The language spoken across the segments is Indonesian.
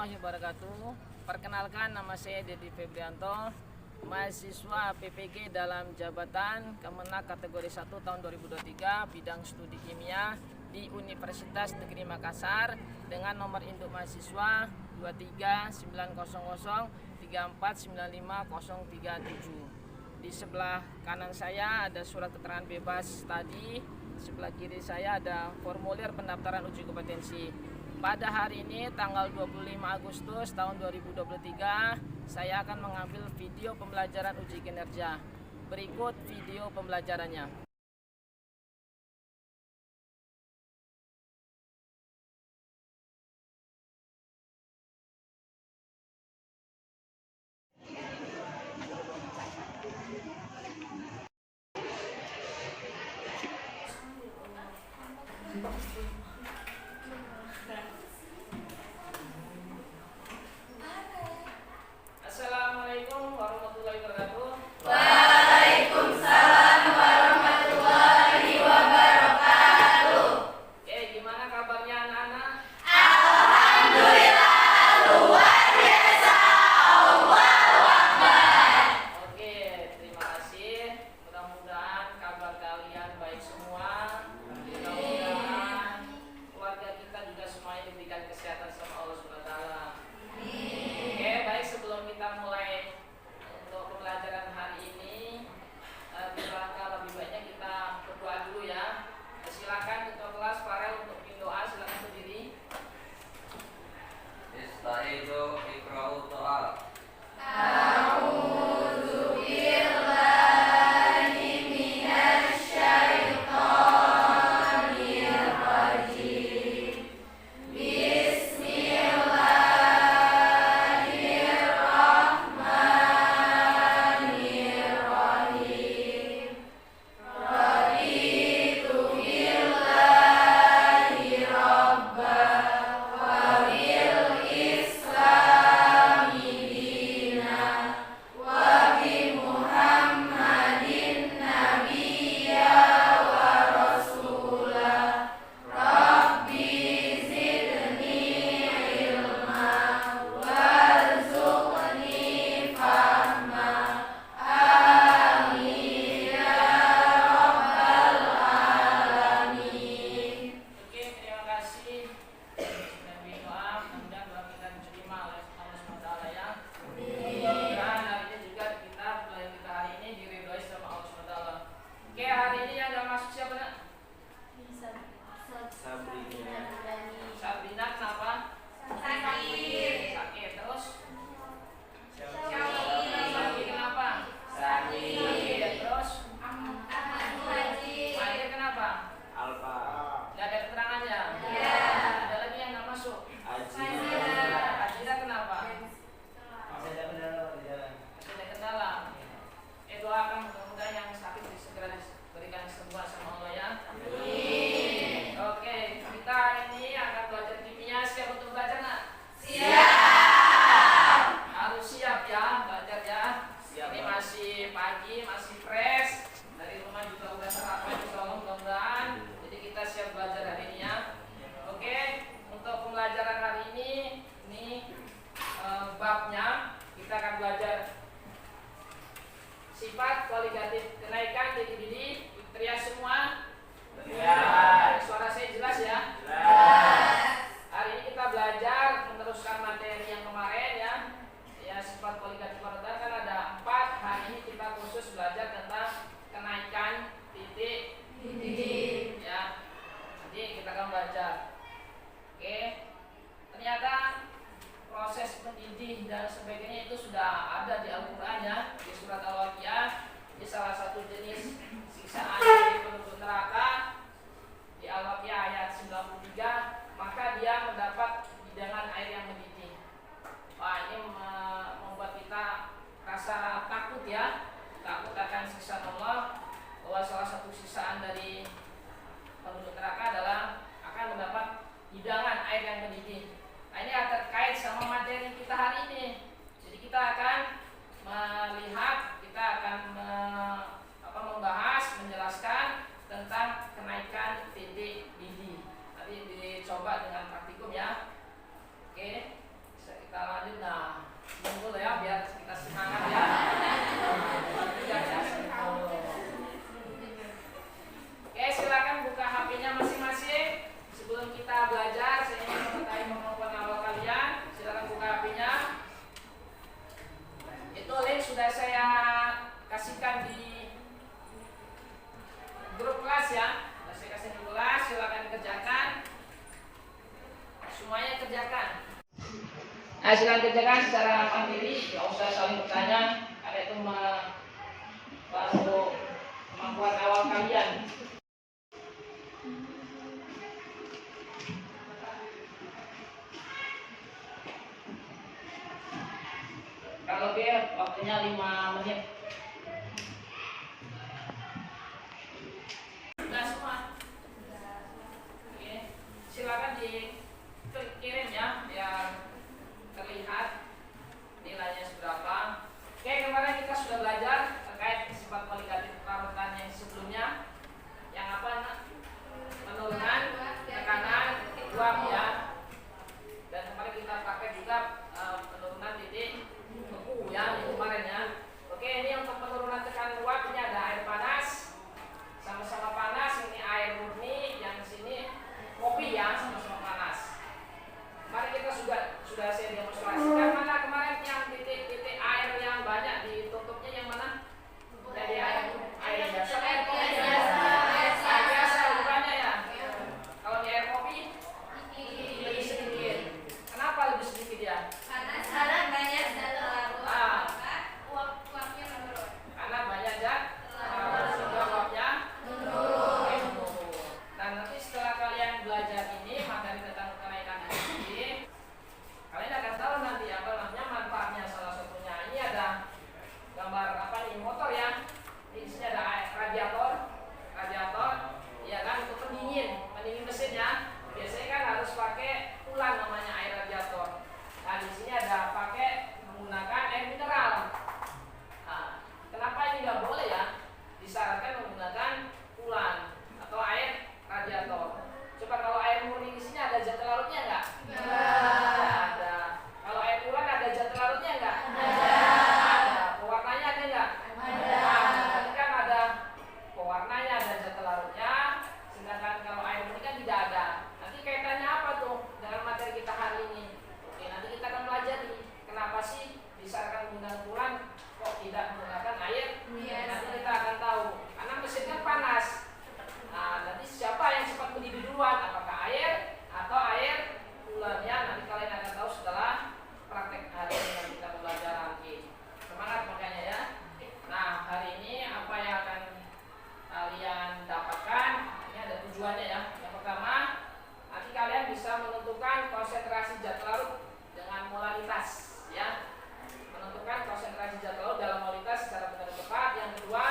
warahmatullahi wabarakatuh. Perkenalkan, nama saya Dedi Febrianto, mahasiswa PPG dalam jabatan Kemenak kategori 1 tahun 2023, bidang studi kimia di Universitas Negeri Makassar dengan nomor induk mahasiswa 23900349537. Di sebelah kanan saya ada surat keterangan bebas tadi, sebelah kiri saya ada formulir pendaftaran uji kompetensi. Pada hari ini tanggal 25 Agustus tahun 2023, saya akan mengambil video pembelajaran uji kinerja. Berikut video pembelajarannya. Assalamualaikum warahmatullahi wabarakatuh. Waalaikumsalam warahmatullahi wabarakatuh. Oke, gimana kabarnya anak-anak? Alhamdulillah luar biasa. Allahu Akbar. Oke, terima kasih. Mudah-mudahan kabar kalian baik semua. Mudah-mudahan keluarga kita juga semuanya diberikan kesehatan sama Allah SWT. Oke, baik, sebelum kita mulai untuk pembelajaran hari ini, lebih baiknya kita berdoa dulu ya. Silakan ketua kelas Farel untuk bikin doa, silakan berdiri. Istaizu ikra'u doa. A'udzu billahi minasy syaithanir rajim. Bismillahirrahmanirrahim. Raditu billahi rabban wa bil islami dinan wa bi Muhammadin nabiyya wa rasulah. Rabbi zidni ilma warzuqni fahma. Amin ya rabbal alamin. Oke, terima kasih. Dan doa, mudah-mudahan doa kita diterima oleh Allah SWT ya. Mudah-mudahan hari ini juga kita belajar kita hari ini diridhoi sama Allah SWT. Oke, hari ini yang gak masuk siapa nak? Sabrina, kenapa? Sakit. Sakit. Terus? Sakit. Sakit kenapa? Sakit. Terus? Haji. Akhir kenapa? Alfa. Gak ada keterangannya? Ya. Ada lagi yang gak masuk? Aji. Ajira kenapa? Ada kendala. Doakan mudah-mudahan yang sakit segera diberikan kesembuhan sama Allah ya. Oke, kita hari ini akan belajar kimia. Siap untuk belajar nak? Siap. Harus siap ya belajar ya. Siap, Ini Bang. masih pagi, masih fresh. Dari rumah juga udah sarapan insya Allah, mudah-mudahan. Jadi kita siap belajar hari ini ya. Oke, untuk pembelajaran hari ini babnya kita akan belajar sifat kualitatif kenaikan tinggi kriteria semua. Ya. Suara saya jelas ya. Hari ini kita belajar meneruskan materi yang kemarin ya. Ya, sifat kualitatif kualitatif kan ada 4. Hari ini kita khusus belajar tentang kenaikan titik ya. Nanti kita akan belajar. Oke. Ternyata proses mendidih dan sebagainya itu sudah ada di Al-Qur'an ya, di surat Al-Waqiah. Ini salah satu jenis siksaan dari penduduk neraka di Al-Waqiah ayat 93, maka dia mendapat hidangan air yang mendidih. Wah, ini membuat kita rasa takut ya, takut akan siksaan Allah, bahwa salah satu siksaan dari penduduk neraka adalah akan mendapat hidangan air yang mendidih. Nah, ini terkait sama materi kita hari ini. Jadi kita akan melihat, kita akan membahas, menjelaskan tentang kenaikan titik didih. Nanti dicoba dengan praktikum ya. Oke, Silakan kerjakan secara mandiri, nggak usah saling bertanya, karena itu baru kemampuan awal kalian. Kalau dia waktunya 5 menit. Sudah semua. Oke. Silakan dikirim ya, biar terlihat nilainya seberapa. Oke, kemarin kita sudah belajar terkait sifat kualitatif parutan yang sebelumnya, yang apa? Penurunan tekanan uap ya. Dan kemarin kita pakai juga penurunan titik beku ya, yang kemarin ya. Oke, ini untuk penurunan tekanan uap, ini ada air panas, sama-sama panas. Ini air murni, yang sini kopi ya, sama-sama panas. Kemarin kita sudah saya demonstrasikan. Mana kemarin yang titik-titik air yang banyak ditutupnya yang mana? Dari air biasa, air kopi biasa lebih banyak ya. Kalau di air kopi lebih sedikit. Kenapa lebih sedikit ya? Karena banyak zat uapnya menurun. Karena banyak zat sehingga uapnya menurun. Dan nanti setelah kalian belajar ini materi tentang kenaikan energi, kalian akan tahu nanti apa namanya manfaatnya. Salah satunya ini ada gambar apa nih, motor ya. Di sini ada radiator ya kan, untuk pendingin mesinnya. Biasanya kan harus pakai coolant, namanya air radiator. Nah di sini ada pakai menggunakan air mineral. Nah, kenapa ini nggak boleh ya? Disarankan menggunakan coolant atau air radiator. Coba kalau air murni di sini ada zat larutnya nggak? Nggak ada. Kalau air coolant ada zat larutnya nggak? Ada. Pewarnanya ada nggak? Ada. Berarti kan ada pewarnanya, ada zat larutnya. Sedangkan kalau air murni kan tidak ada. Nanti kaitannya apa tuh dengan materi kita hari ini? Oke, nanti kita akan pelajari kenapa sih disarankan menggunakan coolant kok tidak menggunakan air. Nanti kita akan tahu. Karena mesin kan panas. Nah, nanti siapa yang cepat mendidih duluan? Apakah air atau air coolantnya? Nanti kalian akan tahu setelah praktek hari ini yang kita belajar nanti. Semangat makanya ya. Nah, hari ini apa yang akan kalian dapatkan? Ini ada tujuannya ya. Yang pertama, nanti kalian bisa menentukan konsentrasi zat larut dengan molaritas ya. Menentukan konsentrasi zat larut dalam molaritas secara benar dan tepat. Yang kedua,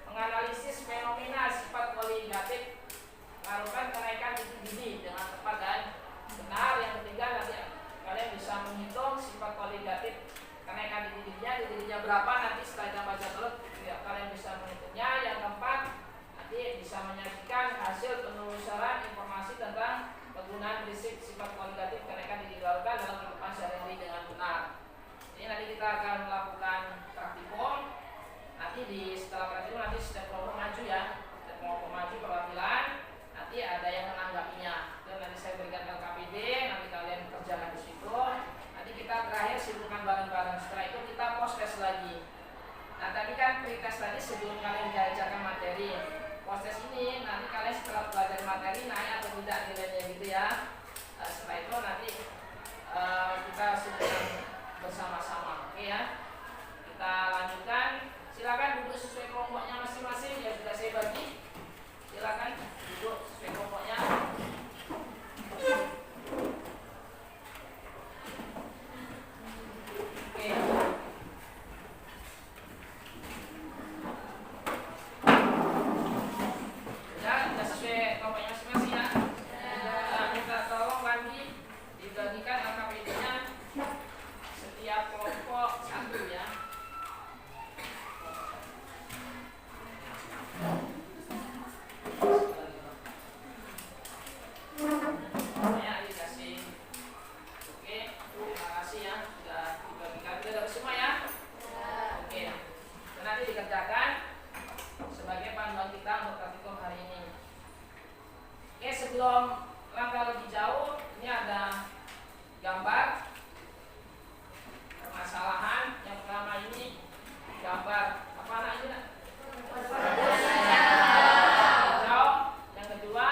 menganalisis fenomena sifat kualitatif parutan kenaikan titik didih dengan tepat dan benar. Yang ketiga, nanti kalian bisa menghitung sifat kualitatif kenaikan titik didihnya berapa. Nanti setelah ditambah zat larut kalian bisa menghitungnya. Yang keempat, nanti bisa menyajikan hasil penelusuran informasi tentang penggunaan prinsip sifat kualitatif kenaikan titik larutan dalam kehidupan sehari-hari dengan benar. Ini nanti kita akan melakukan praktikum. Nanti setelah praktikum nanti setiap kelompok maju ya, setiap kelompok maju perwakilan. Nanti ada yang menanggapinya. Dan nanti saya berikan LKPD, nanti kalian kerjakan di situ. Nanti kita terakhir simpulkan bareng-bareng. Setelah itu kita post test lagi. Nah tadi kan pretest tadi sebelum kalian diajarkan materi. Post test ini nanti kalian setelah belajar materi naik atau tidak nilainya gitu ya. Setelah itu nanti kita simpulkan bersama-sama, oke ya. Kita lanjutkan. Silakan duduk sesuai kelompoknya masing-masing ya, sudah saya bagi. Silakan duduk sesuai kelompoknya. Oke. Ya, sudah sesuai kelompoknya masing-masing ya. Nah, minta tolong lagi dibagikan LKPD-nya setiap kelompok satu ya. Ya, dikasih. Oke, terima kasih ya sudah dibagikan. Sudah dapat semua ya? Oke. Dan nanti dikerjakan sebagai panduan kita untuk praktikum hari ini. Oke, sebelum langkah lebih jauh, ini ada gambar permasalahan. Yang pertama ini gambar apa namanya? Hijau. Yang kedua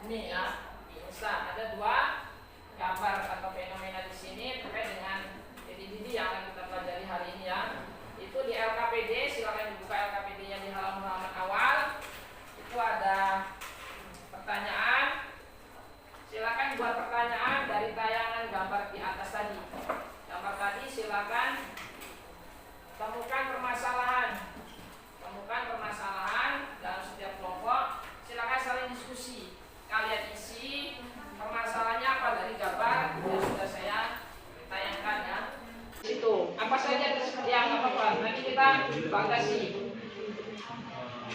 ini ya. Ada dua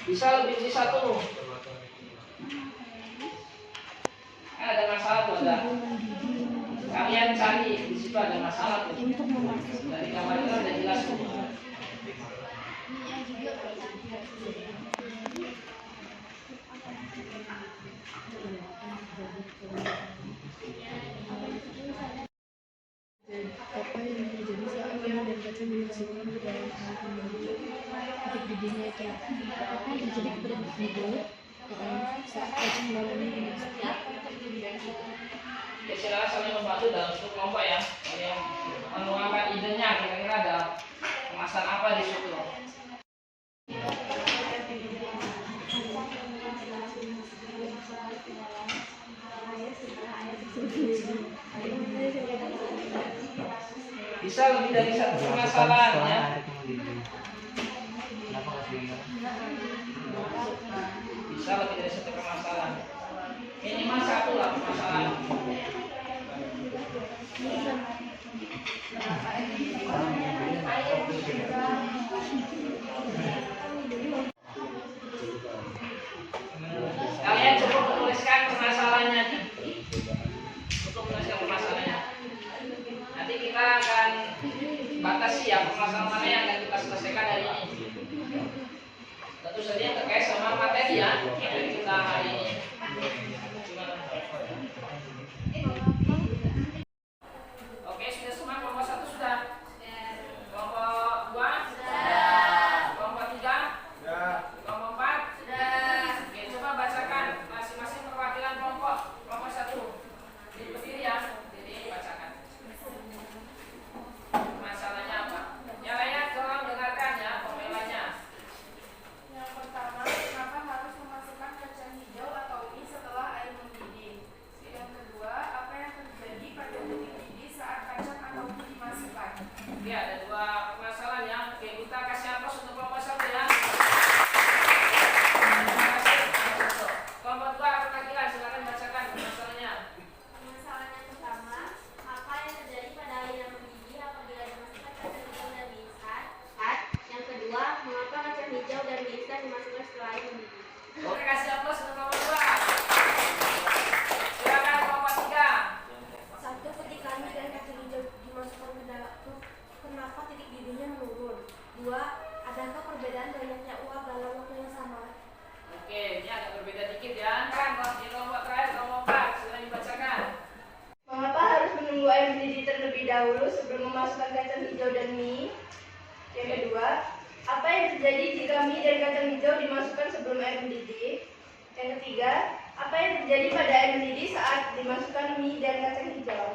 Bisa lebih dari satu. Ada masalah tuh ada. Kalian cari di situ ada masalah tuh. Dari gambar itu udah jelas tuh. Apa yang terjadi saat yang dan kaca dimasukkan ke dalam hal pembentuk titik didihnya itu apa yang terjadi kepada individu saat kaca mengalami dimasukkan. Ya, silakan saling membantu dalam satu kelompok ya. Kalian menuangkan idenya kira-kira ada kemasan apa di situ. Bisa lebih dari satu permasalahan ya. Bisa lebih dari satu permasalahan. Minimal satu lah permasalahan. Kalian cukup menuliskan permasalahannya. Cukup menuliskan permasalahannya. Nanti kita akan batasi ya permasalahan mana yang akan kita selesaikan hari ini. Tentu saja yang terkait sama materi ya materi kita hari ini. Oke, sudah semua kelompok 1 sudah. Kelompok 2 sudah. Kelompok 3 sudah. Kelompok 4 sudah. Oke, coba bacakan masing-masing perwakilan kelompok. Kelompok 1 berdiri ya. Jadi bacakan. Masalahnya apa? Yang lainnya tolong dengarkan ya pembelanya. Yang pertama, kenapa harus memasukkan kacang hijau atau mie setelah air mendidih? Yang kedua, apa yang terjadi pada detik didih saat kacang atau mie dimasukkan? Oke, ada 2 permasalahan ya. Oke, kita kasih aplaus untuk kelompok 1 ya. Terima kasih. Kelompok 2 perwakilan silakan bacakan masalahnya. Permasalahan yang pertama, apa yang terjadi pada air yang mendidih apabila dimasukkan kacang hijau dan mie instan? Yang kedua, mengapa kacang hijau dan mie instan dimasukkan setelah air mendidih? Oke, kasih aplaus untuk kelompok 2. Silakan kelompok 3. Satu, ketika mie dan kacang hijau dimasukkan ke dalam, kenapa titik didihnya menurun? Dua, adakah perbedaan banyaknya uap dalam waktu yang sama? Oke, ini agak berbeda dikit ya. Kan di kelompok terakhir kelompok 4 silakan dibacakan. Mengapa harus menunggu air mendidih terlebih dahulu sebelum memasukkan kacang hijau dan mie? Yang kedua, apa yang terjadi jika mie dan kacang hijau dimasukkan sebelum air mendidih? Yang ketiga, apa yang terjadi pada air mendidih saat dimasukkan mie dan kacang hijau?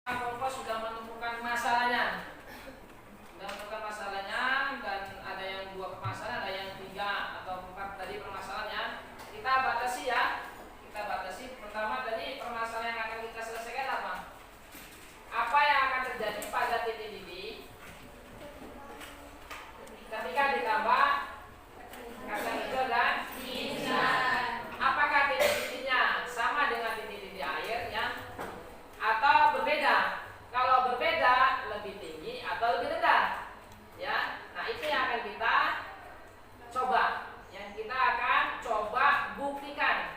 Kelompok sudah menemukan masalahnya. Sudah menemukan masalahnya dan ada yang 2 permasalahan, ada yang 3 atau 4 tadi permasalahannya. Kita batasi ya. Kita batasi. Pertama tadi permasalahan yang akan kita selesaikan apa? Apa yang akan terjadi pada titik didih ketika ditambah kacang hijau dan mie instan? Apakah titik didihnya sama dengan titik didih air ya? Atau berbeda? Kalau berbeda, lebih tinggi atau lebih rendah? Ya, nah itu yang akan kita coba. Yang kita akan coba buktikan.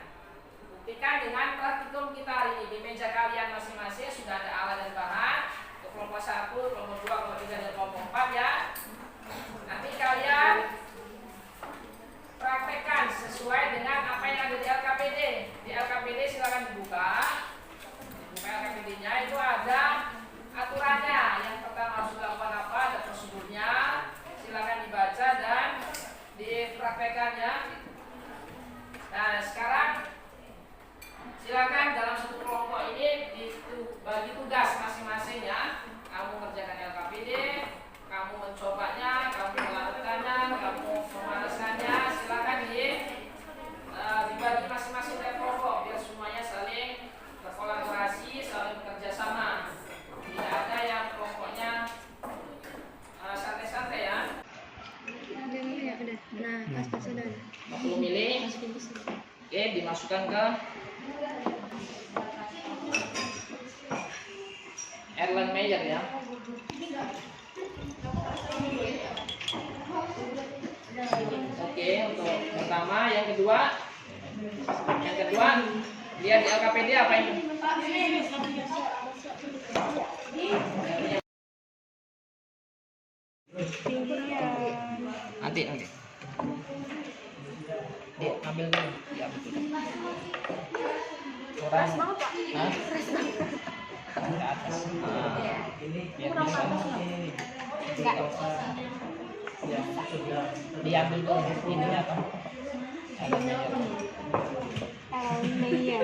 Buktikan dengan praktikum kita hari ini. Di meja kalian masing-masing sudah ada alat dan bahan. Untuk kelompok 1, kelompok 2, kelompok 3, dan kelompok 4 ya. Nanti kalian praktekkan sesuai dengan apa yang ada di LKPD. Di LKPD silakan dibuka. Dibuka LKPD-nya, itu ada aturannya. Yang pertama harus dilakukan apa, ada prosedurnya. Silakan dibaca dan dipraktekkan ya. Nah, sekarang silakan dalam satu kelompok ini bagi tugas masing-masing ya. Kamu mengerjakan LKPD, kamu mencobanya, kamu melakukannya, kamu memanaskannya. Silakan dibagi masing-masing dari kelompok biar semuanya saling berkolaborasi, saling bekerja sama. Tidak ada yang kelompoknya santai-santai ya. Nah, pas sudah. 40 mili. Oke, dimasukkan ke Erlen Meyer ya. Oke, untuk pertama sama. Yang kedua lihat di LKPD apa ini? Nanti ambil dulu. Ya betul. Orang Hah? Ke atas. Kurang panas enggak? Ya, diambil dulu ininya apa? Almeya.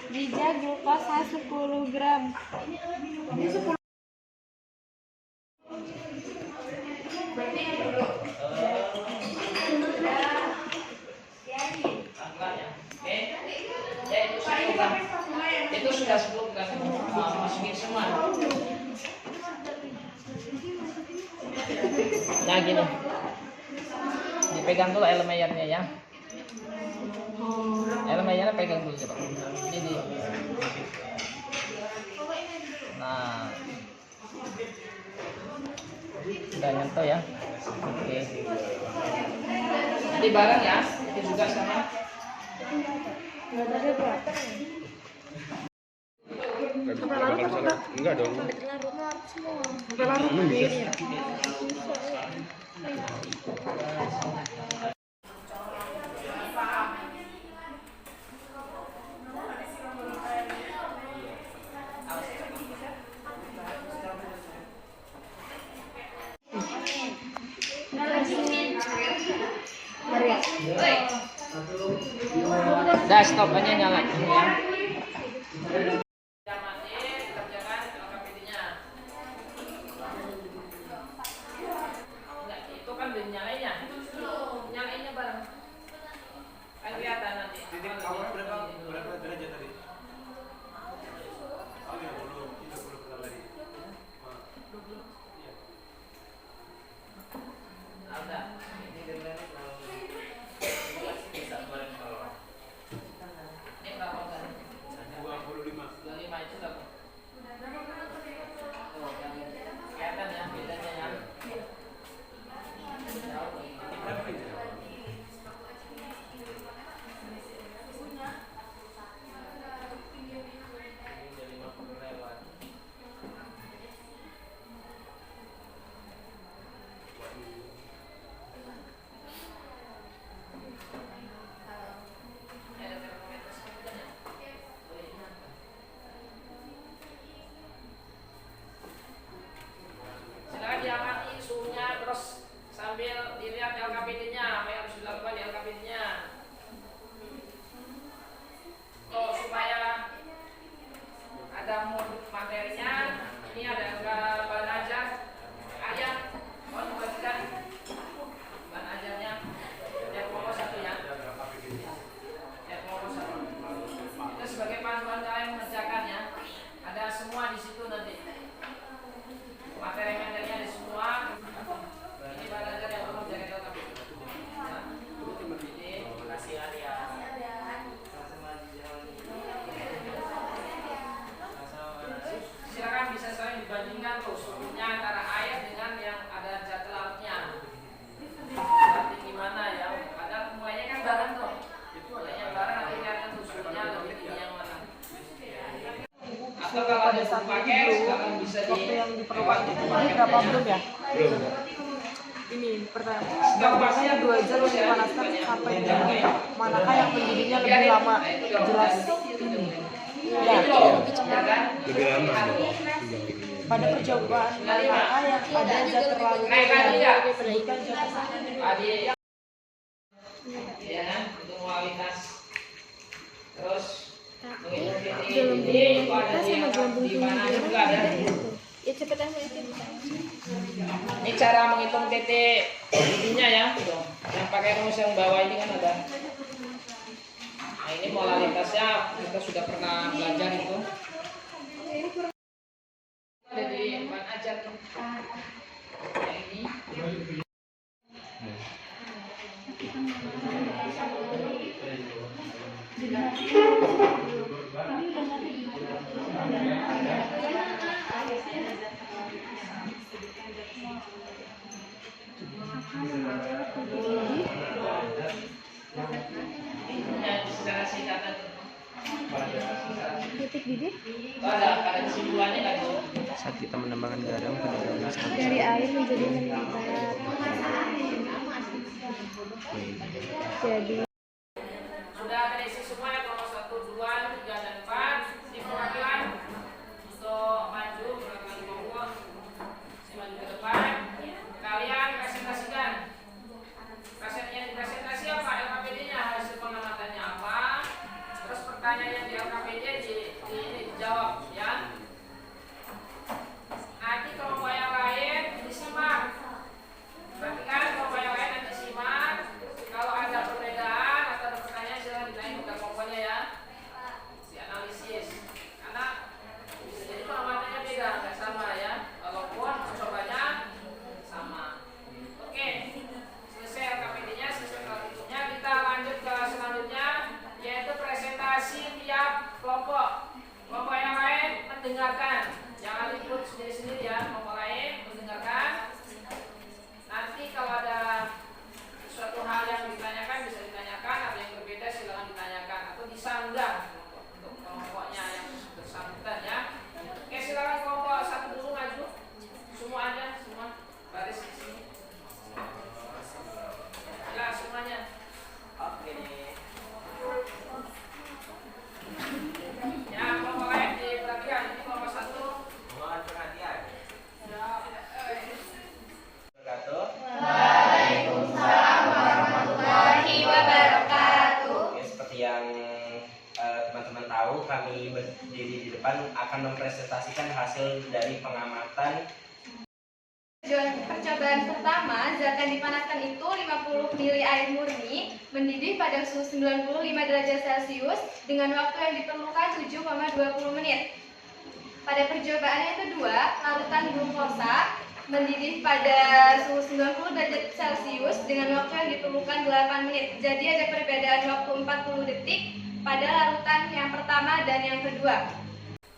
Bija glukosa 10 gram. Itu sudah 10 gram. Masukin semua. Nah gini, dipegang dulu elemennya ya. Elemennya pegang dulu coba. Ini. Nah, sudah nyentuh ya. Oke. Nanti bareng ya. Itu juga sama. Enggak dong. Dah stop aja nyala ini ya. Itu kan belum nyalainnya. Nyalainnya bareng. Kan kelihatan nanti. Titik awal berapa derajat tadi? Ada. Ini berapa kan? 25. 25 itu berapa? Oh, kelihatan ya bedanya ya. Silakan diamati suhunya terus sambil dilihat LKPD-nya, apa yang harus dilakukan di LKPD-nya. Oh, supaya ada modul materinya, ini ada bahan ajar, ayat, dibagikan bahan ajarnya, yang pokok 1 ya. Yang pokok 1. Itu sebagai panduan kalian mengerjakan ya. Ada semua di situ nanti. Materi-materinya ada semua. Ini bahan ajar yang perlu jaga LKPD. Terima kasih Arya. Silakan bisa saling dibandingkan tuh suhunya antara air dengan yang ada zat lautnya. Nanti gimana ya? Ada mulainya kan bareng tuh. Mulainya bareng nanti kelihatan tuh suhunya lebih tinggi yang mana. Atau kalau ada pakai silakan bisa di Waktu yang diperlukan ini berapa belum ya? Ini pertanyaan. Pertanyaannya 2 jam dipanaskan sampai mendidih. Manakah yang mendidihnya lebih lama? Jelas ini. Ya. Lebih lama. Pada percobaan manakah yang ada zat terlalu Naik lagi ya? Sebutkan zat Adik ya, itu kualitas. Terus menghitung titik ini ada di mana juga ada. Ya cepetan aja. Ini cara menghitung titik intinya ya. Yang pakai rumus yang bawah ini kan ada. Nah ini modalitasnya kita sudah pernah belajar itu. Ada di bahan ajar tuh. Yang ini. Ya, secara singkatan. Titik didih Itu ada kesimpulannya kan itu. Saat kita menambahkan garam pada dalam satu dari air menjadi meningkat. Jadi Sudah terisi semua ya kelompok 1, 2, 3, dan 4 di perwakilan untuk maju perwakilan kelompok maju ke depan. Kalian presentasikan. Yang dipresentasi apa? LKPD-nya, hasil pengamatannya apa? Terus pertanyaan yang di LKPD dijawab ya. Nanti kelompok yang lain disimak. Perhatikan kelompok yang lain nanti simak. Kalau ada perbedaan atau ada pertanyaan silahkan ditanya kepada kelompoknya ya. Dianalisis. Karena bisa jadi pengamatannya beda, nggak sama ya. Walaupun percobanya sama. Oke, selesai LKPD-nya, selesai praktikumnya, kita lanjut ke selanjutnya yaitu presentasi tiap kelompok. Kelompok yang lain mendengarkan, jangan ikut sendiri-sendiri ya. Kelompok lain mendengarkan. Nanti kalau ada suatu hal yang ditanyakan bisa ditanyakan, ada yang berbeda silakan ditanyakan atau disanggah untuk kelompoknya yang bersangkutan ya. Oke, silakan kelompok 1 dulu maju. Semua aja, semua baris di sini. Ya, semuanya. Oke. Ya, kelompok lain diperhatikan. Ini kelompok 1. Mohon perhatian. Ya. Berkata. Warahmatullahi wabarakatuh. Oke, seperti yang teman-teman tahu, kami berdiri di depan akan mempresentasikan hasil dari pengamatan. Percobaan pertama, zat yang dipanaskan itu 50 ml air murni mendidih pada suhu 95 derajat Celcius dengan waktu yang diperlukan 7,20 menit. Pada percobaan yang kedua, larutan glukosa mendidih pada suhu 90 derajat Celcius dengan waktu yang diperlukan 8 menit. Jadi ada perbedaan waktu 40 detik pada larutan yang pertama dan yang kedua.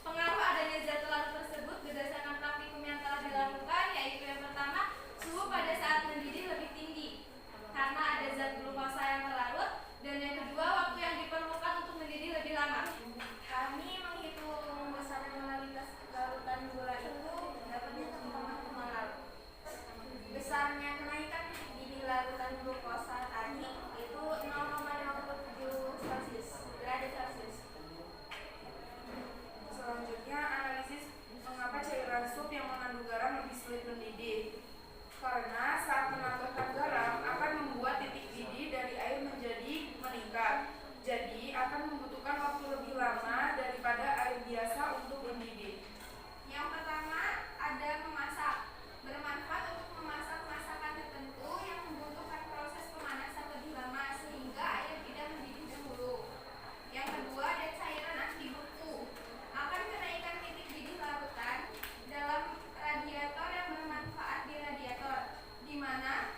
Pengaruh adanya zat larut tersebut berdasarkan praktikum yang telah dilakukan, yaitu yang pertama, suhu pada saat mendidih lebih tinggi karena ada zat glukosa yang terlarut, dan yang kedua, waktu yang diperlukan untuk mendidih lebih lama. Kami menghitung besar molaritas larutan gula itu dapatnya teman-teman lalu. Besarnya kenaikan titik didih larutan glukosa tadi itu 0,57 Celcius, derajat Celcius. Selanjutnya, analisis mengapa cairan sup yang mengandung garam lebih sulit mendidih. Karena saat menambahkan garam akan membuat titik didih dari air menjadi meningkat. Jadi akan membutuhkan waktu lebih lama daripada air biasa untuk mendidih. Yang pertama ada memasak. Bermanfaat untuk memasak masakan tertentu yang membutuhkan proses pemanasan lebih lama sehingga air tidak mendidih dahulu. Yang kedua ada cairan anti beku. Akan kenaikan titik didih larutan dalam radiator yang bermanfaat di radiator, di mana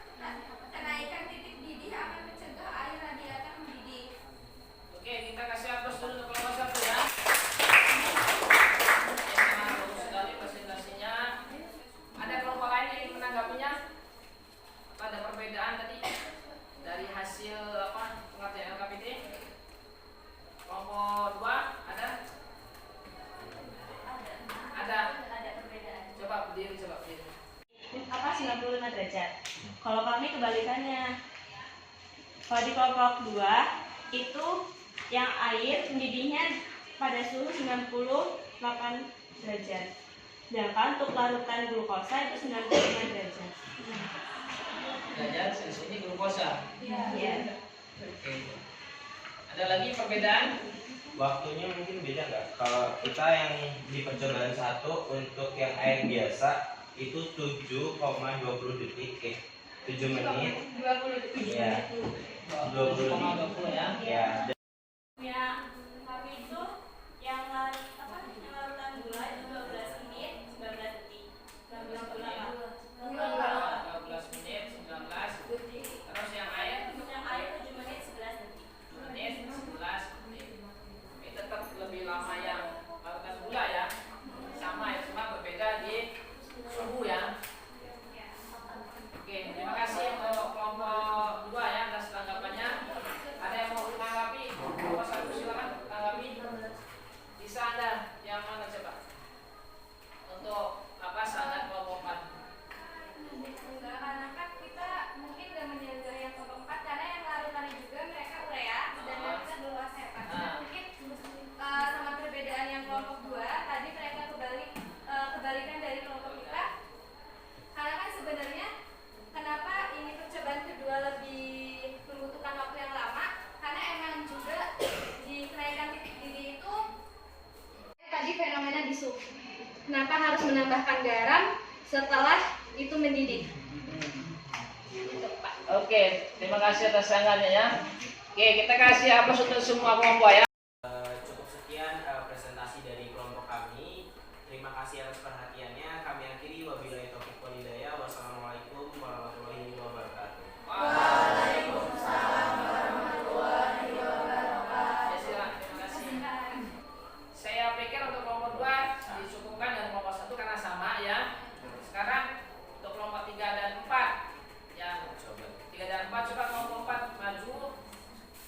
kenaikan titik didih akan mencegah air radiator mendidih. Oke, kita kasih aplaus dulu untuk kelompok 1 ya. Bagus sekali presentasinya. Ada kelompok lain yang ingin menanggapinya? Apa ada perbedaan tadi dari hasil pengertian LKPD? Kelompok 2 ada? Ada perbedaan. Coba berdiri. Apa 95 derajat. Kalau kami kebalikannya. Kalau di kelompok 2 itu yang air mendidihnya pada suhu 98 derajat. Sedangkan untuk larutan glukosa itu 95 derajat. Derajat ini glukosa. Iya. Oke. Ada lagi perbedaan? Waktunya mungkin beda nggak? Kalau kita yang di percobaan 1 untuk yang air biasa itu 7,20 detik, 7 menit. 20 detik. Iya. 20 ya. Ya. Ya, kami itu yang larutan gula itu 12 menit 19 detik. 12 menit 19 detik. terus yang air Untuk yang air 7 menit 11 detik. 7 menit 11 detik. Ini tetap lebih lama yang larutan gula ya, sama ya, cuma berbeda di suhu ya. Oke, terima kasih. Oke, terima kasih atas sangannya ya. Oke, kita kasih aplaus untuk semua kelompok ya. Cukup sekian presentasi dari kelompok kami. Terima kasih atas perhatiannya. Kami akhiri, wabillahi taufiq wal hidayah. Wassalamualaikum warahmatullahi wabarakatuh. Waalaikumsalam warahmatullahi wabarakatuh. Ya, silakan. Terima kasih. Saya pikir untuk kelompok 2 dicukupkan dengan kelompok 1 karena sama ya. Sekarang untuk kelompok 3 dan 4 ya, 3 dan 4 coba kelompok 4 maju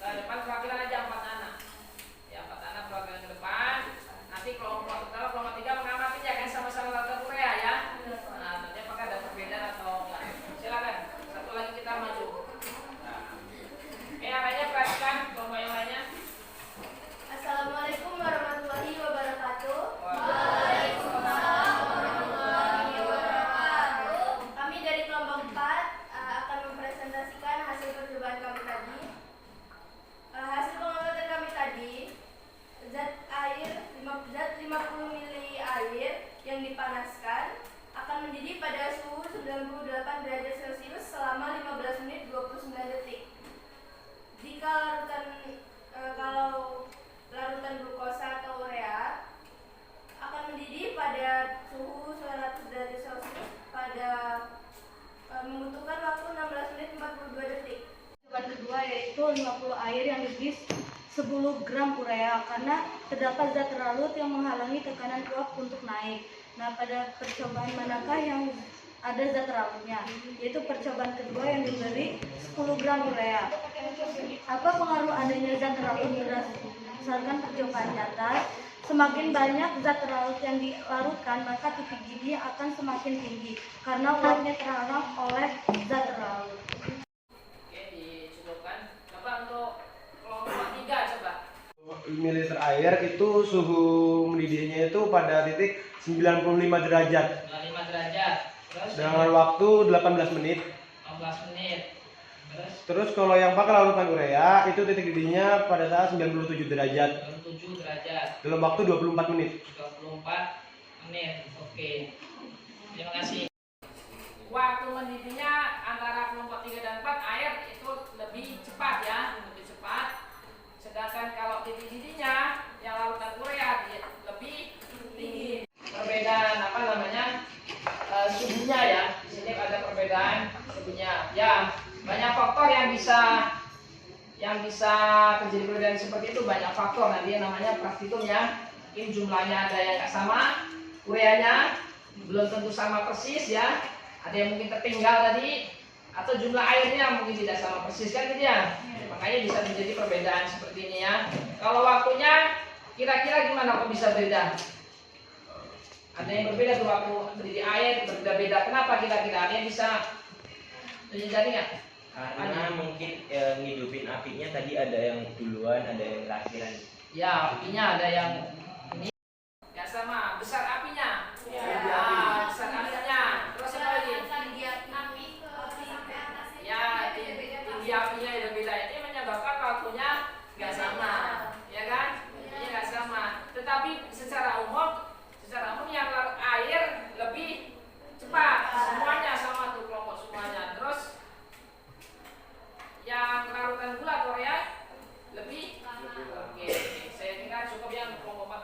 ke depan, perwakilan aja 4 anak ya, 4 anak perwakilan ke depan. Nanti kelompok 3 mengamati ya kan, sama-sama latar Korea ya. Nah, nanti apakah ada perbedaan atau enggak. Silakan, satu lagi kita maju. Yang lainnya perhatikan, kelompok yang lainnya. Assalamualaikum warahmatullahi wabarakatuh. Waalaikumsalam warahmatullahi wabarakatuh. Kami dari kelompok 4 akan mempresentasikan hasil percobaan kami tadi. Hasil pengamatan kami tadi, zat 50 mili air yang dipanaskan akan mendidih pada suhu 98 derajat Celcius selama 15 menit 29 detik. Jika kalau larutan glukosa atau urea akan mendidih pada suhu 100 derajat Celcius pada membutuhkan waktu 16 menit 42 detik. Percobaan kedua yaitu 50 air yang diberi 10 gram urea karena terdapat zat terlarut yang menghalangi tekanan uap untuk naik. Nah, pada percobaan manakah yang ada zat terlarutnya? Yaitu percobaan kedua yang diberi 10 gram urea. Apa pengaruh adanya zat terlarut berdasarkan percobaan di atas? Semakin banyak zat terlarut yang dilarutkan, maka titik didih akan semakin tinggi karena uapnya terhalang oleh zat terlarut. Oke, dicukupkan. Coba untuk kelompok 3 coba. Mililiter air itu suhu mendidihnya itu pada titik 95 derajat 95 derajat. Terus dengan waktu 18 menit. 15 menit. Terus kalau yang pakai larutan urea itu titik didihnya pada saat 97 derajat 27 derajat. dalam waktu 24 menit. 24 menit. Oke. Terima kasih. Waktu mendidihnya antara kelompok 3 dan 4 air itu lebih cepat ya, lebih cepat. Sedangkan kalau titik didihnya yang larutan urea dia lebih tinggi. Perbedaan apa namanya? Suhunya ya. Di sini ada perbedaan suhunya. Ya, banyak faktor yang bisa terjadi perbedaan seperti itu, banyak faktor. Nanti namanya praktikum ya. Mungkin jumlahnya ada yang nggak sama, ureanya belum tentu sama persis ya. Ada yang mungkin tertinggal tadi, atau jumlah airnya mungkin tidak sama persis kan gitu ya. Makanya bisa terjadi perbedaan seperti ini ya. Kalau waktunya kira-kira gimana kok bisa beda? Ada yang berbeda tuh waktu mendidih air, berbeda-beda. Kenapa kira-kira? Ada yang bisa terjadi nggak? Karena mungkin ngidupin apinya tadi ada yang duluan, ada yang terakhiran. Ya, apinya ada yang ini nggak sama, besar apinya. Ya. Besar apinya. Terus apa lagi? Ya, tinggi apinya beda-beda. Ini menyebabkan waktunya nggak sama, ya kan? Ini nggak sama. Tetapi secara umum yang air lebih cepat. Semuanya sama tuh kelompok semuanya. Terus yang larutan gula Korea lebih. Oke, saya kira cukup yang kelompok 4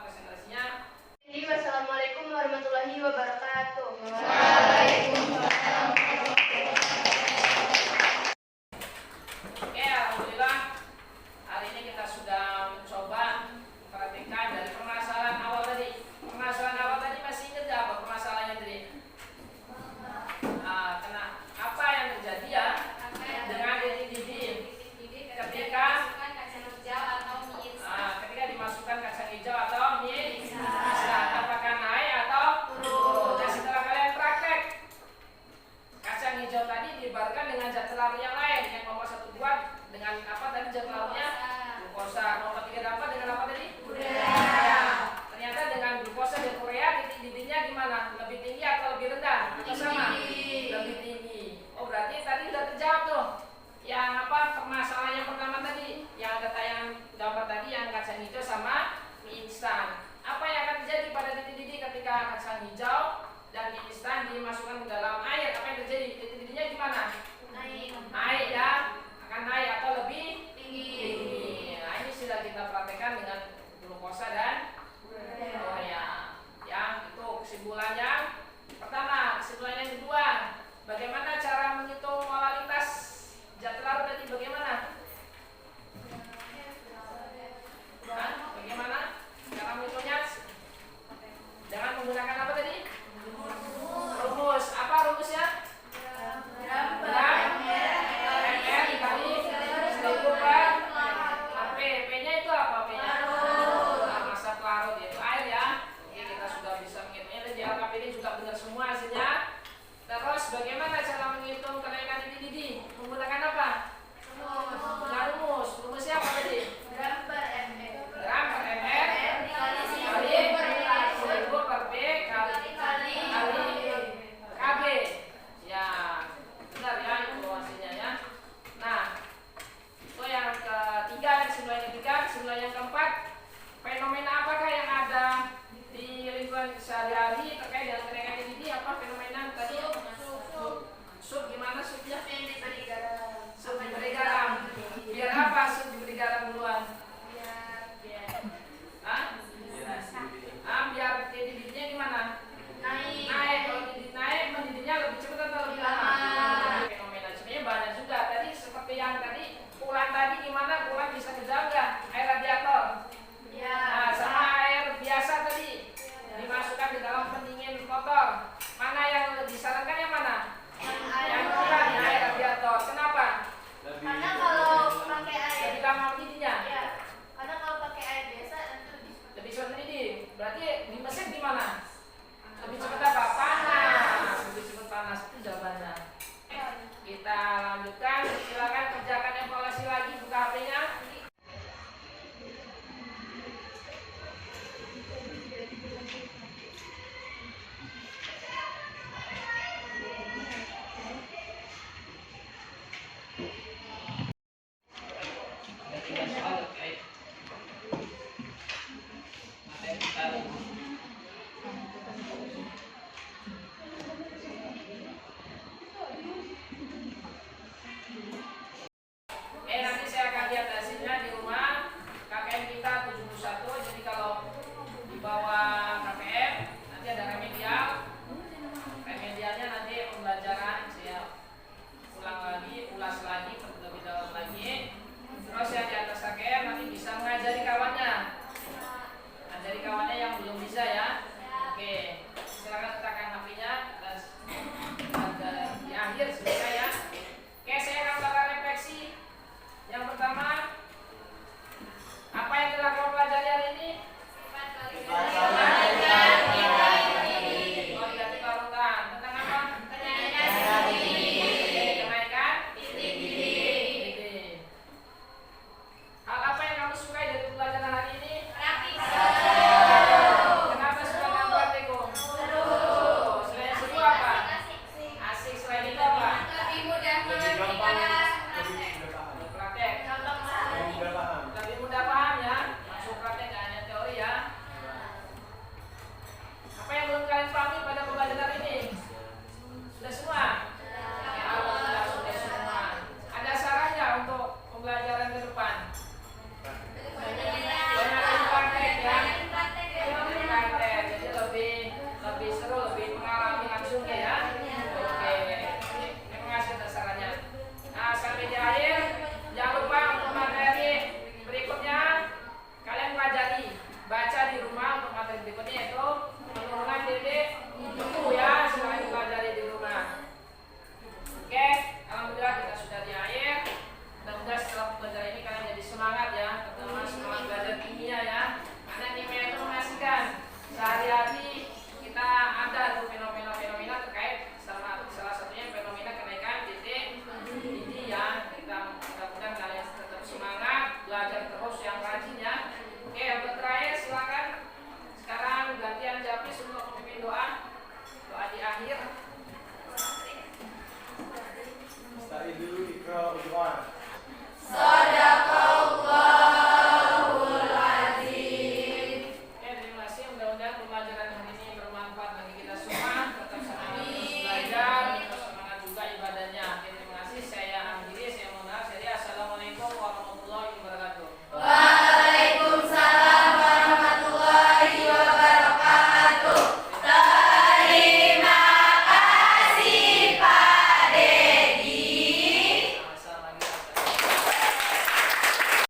semua.